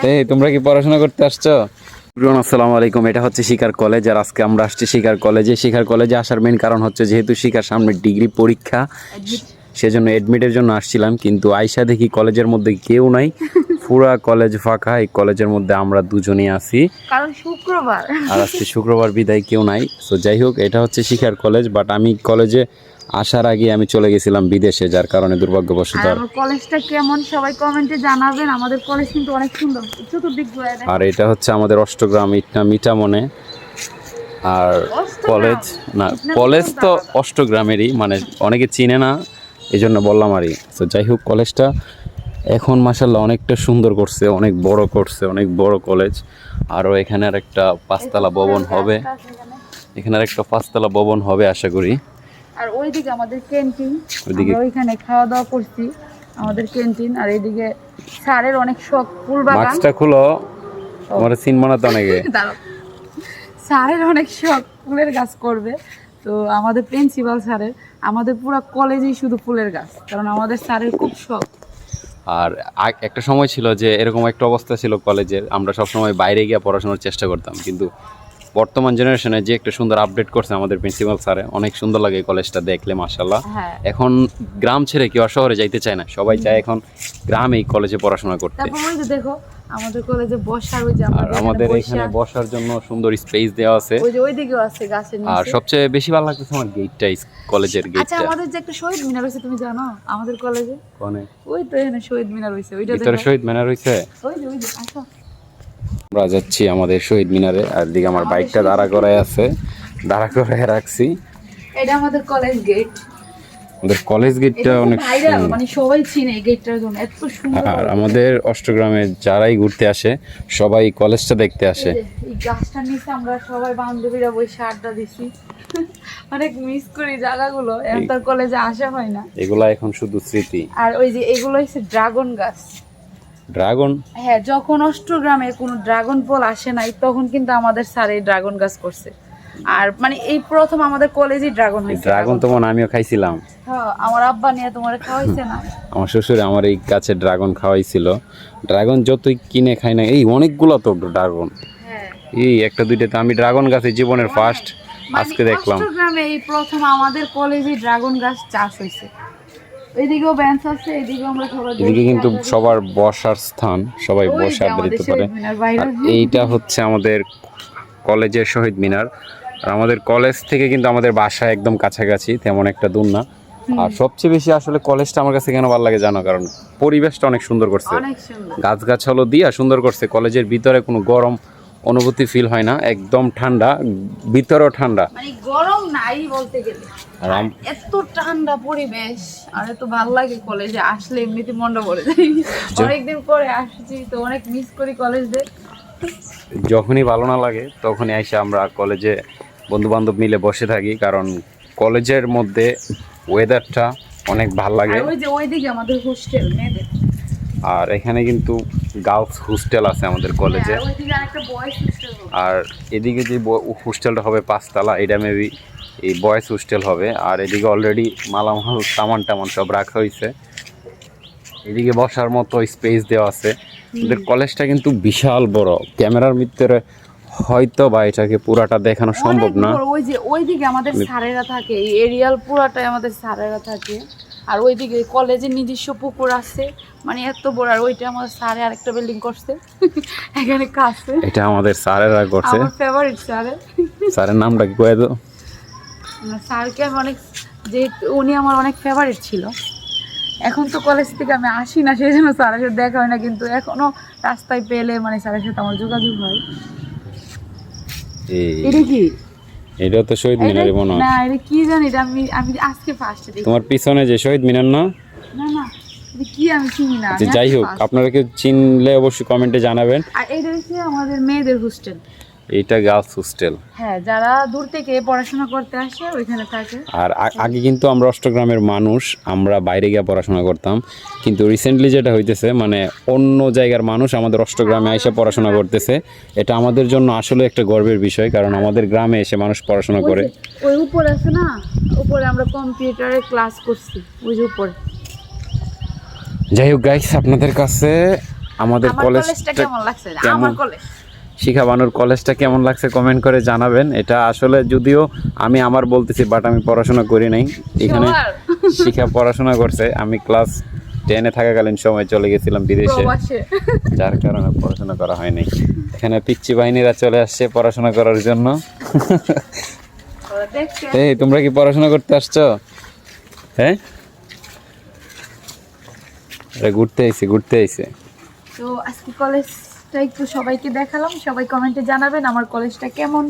এই তোমরা কি পড়াশোনা করতে আসছো? আসসালামু আলাইকুম। এটা হচ্ছে শিখার কলেজ, আর আজকে আমরা আসছি শিখার কলেজে। শিখার কলেজে আসার মেইন কারণ হচ্ছে যেহেতু শিখার সামনে ডিগ্রি পরীক্ষা, সেজন্য এডমিটের জন্য আসছিলাম। কিন্তু আইসা দেখি কলেজের মধ্যে কেউ নাই, পুরা কলেজ ফাঁকা। এই কলেজের মধ্যে আমরা দুজনই আছি, কারণ শুক্রবার আর আজকে শুক্রবার বিদায় কেউ নাই। তো যাই হোক, এটা হচ্ছে শিখার কলেজ, বাট আমি কলেজে আসার আগে আমি চলে গেছিলাম বিদেশে, যার কারণে দুর্ভাগ্যবশত। আর আমার কলেজটা কেমন সবাই কমেন্টে জানাবেন। আমাদের কলেজ কিন্তু অনেক সুন্দর, চতুর্দিক ঘুরে দেখেন। আর এটা হচ্ছে আমাদের অষ্টগ্রাম মিঠামনে। আর কলেজ না, কলেজ তো অষ্টগ্রামেরই, মানে অনেকে চিনে না, এই জন্য বললাম আরই। তো যাই হোক, কলেজটা এখন মাশাল্লাহ অনেকটা সুন্দর করছে, অনেক বড় করছে, অনেক বড় কলেজ। আরও এখানে আর একটা পাঁচতলা ভবন হবে, এখানে আর একটা পাঁচতলা ভবন হবে আশা করি। আর ওইদিকে আমাদের ক্যান্টিন, ওইদিকে আমরা ওইখানে খাওয়া দাওয়া করছি, আমাদের ক্যান্টিন। আর এইদিকে স্যারের অনেক শখ ফুল বাগান। মাস্কটা খুলো, আমার সিন বানাতে অনেকে। দাঁড়াও, স্যারের অনেক শখ ফুলের গাছ করবে। তো আমাদের প্রিন্সিপাল স্যারের, আমাদের পুরো কলেজেই শুধু ফুলের গাছ, কারণ আমাদের স্যারের খুব শখ। আর একটা সময় ছিল যে এরকম একটা অবস্থা ছিল কলেজের, আমরা সবসময় বাইরে গিয়ে পড়াশোনার চেষ্টা করতাম, কিন্তু বর্তমান জেনারেশনে যে একটা সুন্দর আপডেট করছে আমাদের প্রিন্সিপাল স্যারে, অনেক সুন্দর লাগে কলেজটা দেখলে মাশাআল্লাহ। হ্যাঁ। এখন গ্রাম ছেড়ে কেউ আর শহরে যাইতে চায় না, সবাই চায় এখন গ্রামেই কলেজে পড়াশোনা করতে। তারপর ওই যে দেখো আমাদের কলেজে বসার, ওই যে আর আমাদের এখানে বসার জন্য সুন্দর স্পেস দেওয়া আছে, ওই যে ওইদিকেও আছে গাছের নিচে। আর সবচেয়ে বেশি ভালো লাগতেছে আমার গেটটা, কলেজের আচ্ছা, গেটটা। আমাদের যে একটা শহীদ মিনার হয়েছে তুমি জানো আমাদের কলেজে? কোনে? ওই তো এখানে শহীদ মিনার হয়েছে, ওইটা ভিতরে দেখো। শহীদ মিনার হইছে? ওই যে আসো। আমরা যাচ্ছি আমাদের শহীদ মিনারে, আর দিকে আমার বাইকটা দাঁড়া করায় আছে, দাঁড়া করায় রাখছি। এটা আমাদের কলেজ গেট। আমাদের কলেজ গেটটা অনেক ভাইরাল, সুন্দর। মানে সবাই চিনে এই গেটটার জন্য, এত সুন্দর। আর আমাদের অষ্টগ্রামে যারাই ঘুরতে আসে সবাই কলেজটা দেখতে আসে। এই গাছটার নিচে আমরা সবাই বান্ধবীরা বসে আড্ডা দিছি। অনেক মিস করি জায়গাগুলো, এখন তার কলেজে আসা হয় না। এগুলা এখন শুধু স্মৃতি। আর ওই যে এগুলো হচ্ছে ড্রাগন গাছ। ড্রাগন? হ্যাঁ, যখন অষ্টগ্রামে কোনো ড্রাগন ফল আসে নাই, তখন কিন্তু আমাদের স্যার এই ড্রাগন গাছ করছে। আর মানে এই প্রথম আমাদের কলেজে ড্রাগন হয়েছে। ড্রাগন তো মনে আমিও খাইছিলাম। হ্যাঁ, আমার আব্বা নিয়ে তোমার খাওয়াইছে না? আমার শ্বশুরে আমার এই গাছে ড্রাগন খাওয়াইছিল। ড্রাগন যতই কিনে খাই না, এই অনেকগুলো তো ড্রাগন, হ্যাঁ, এই একটা দুইটাতে আমি ড্রাগন গাছে জীবনের ফার্স্ট আজকে দেখলাম। অষ্টগ্রামে এই প্রথম আমাদের কলেজে ড্রাগন গাছ চাষ হয়েছে। এইদিকেও বেঞ্চ আছে, এইদিকেও আমরা সবাই এদিকে কিন্তু সবার বসার স্থান, সবাই বসে আড্ডা দিতে পারে। আর এইটা হচ্ছে আমাদের কলেজের শহীদ মিনার। আর আমাদের কলেজ থেকে কিন্তু আমাদের বাসা একদম কাছাকাছি, তেমন একটা দূর না। আর সবচেয়ে বেশি আসলে কলেজটা আমার কাছে কেন ভালো লাগে জানো? কারণ পরিবেশটা অনেক সুন্দর করছে, অনেক সুন্দর। গাছগাছালো দিয়া সুন্দর করছে। কলেজের ভিতরে কোনো গরম অনুভূতি ফিল হয় না, একদম ঠান্ডা, ভিতরেও ঠান্ডা, মানে গরম নাই বলতে গেলে। আর এত ঠান্ডা পরিবেশ, আর এত ভালো লাগে কলেজে আসলে, এমনিতে মনটা ভরে যায়। অনেকদিন পরে আসছি তো অনেক মিস করি কলেজ ডে। যখনই ভালো না লাগে তখনই এসে আমরা কলেজে বন্ধু বান্ধব মিলে বসে থাকি, কারণ কলেজের মধ্যে ওয়েদারটা অনেক ভালো লাগে। আর ওই যে ওইদিকে আমাদের হোস্টেল মেয়েদের। আর এখানে কিন্তু গার্লস হোস্টেল আছে আমাদের কলেজে। আর ওইদিকে আরেকটা বয়েজ হোস্টেল হবে। আর এদিকে যে হোস্টেলটা হবে পাঁচতলা, এটা মেবি এই বয়েজ হোস্টেল হবে। আর এদিকে অলরেডি মালামাল টামান সব রাখা হয়েছে। এদিকে বসার মতো স্পেস দেওয়া আছে। আমাদের কলেজটা কিন্তু বিশাল বড়, ক্যামেরার ভিতরে হয়তো বা এটাকে পুরাটা দেখানো সম্ভব না। ওই যে ওইদিকে আমাদের স্যারেরা থাকে, এই এরিয়াল পুরাটাই আমাদের স্যারেরা থাকে। আর ওইদিকে কলেজের নিজস্ব পুকুর আছে, মানে এত বড়। আর ওইটা আমাদের স্যারে আরেকটা বিল্ডিং করছে এখানে কাছে। এটা আমাদের স্যারেরা করছে। আমার ফেভারিট স্যারের। স্যারের নামটা কি কয়ে দাও? স্যারকে আমি অনেক, যে উনি আমার অনেক ফেভারিট ছিল। এখন তো কলেজ থেকে আমি আসি না, সেই জন্য স্যারের সাথে দেখা হয় না, কিন্তু এখনো রাস্তায় পেলে মানে স্যারের সাথে আমার যোগাযোগ হয়। এটা কি? এটা তো শহীদ মিনারই মনে হয়। না, এটা কি জানি, এটা আমি আমি আজকে ফার্স্ট দেখি। তোমার পিছনে যে শহীদ মিনার না? না না, এটা কি আমি চিনি না। যে যাই হোক, আপনারা কেউ চিনলে অবশ্যই কমেন্টে জানাবেন। আর এটা হচ্ছে আমাদের মেয়েদের হোস্টেল। এইটা গার্লস হোস্টেল। হ্যাঁ, যারা দূর থেকে পড়াশোনা করতে আসে ওইখানে থাকে। আর আগে কিন্তু আমরা অষ্টগ্রামের মানুষ, আমরা বাইরে গিয়ে পড়াশোনা করতাম, কিন্তু রিসেন্টলি যেটা হইতেছে, মানে অন্য জায়গার মানুষ আমাদের অষ্টগ্রামে এসে পড়াশোনা করতেছে। এটা আমাদের জন্য আসলে একটা গর্বের বিষয়, কারণ আমাদের গ্রামে এসে মানুষ পড়াশোনা করে। ওই উপরে আছে না, উপরে আমরা কম্পিউটারে ক্লাস করছি, ওই যে উপরে। যাই হোক গাইস, আপনাদের কাছে আমাদের আমার কলেজটা কলেজটা কেমন লাগছে কেমন? আমার কলেজ শিখা বানুর কলেজটা কেমন লাগছে কমেন্ট করে জানাবেন। এটা আসলে যদিও আমি আমার বলতেছি, বাট আমি পড়াশোনা করি নাই এখানে। সবার শিখা পড়াশোনা করছে, আমি ক্লাস 10-এ থাকাকালীন সময় চলে গেছিলাম বিদেশে, প্রবাসে যার কারণে পড়াশোনা করা হয়নি। এখানে পিচ্চি বাহিনীরা চলে আসছে পড়াশোনা করার জন্য। দেখতে এই তোমরা কি পড়াশোনা করতে আসছো? হ্যাঁ, ঘুরতে আইছে। তো আজকে কলেজটা একটু সবাইকে দেখালাম, সবাই কমেন্টে জানাবেন আমার কলেজটা কেমন।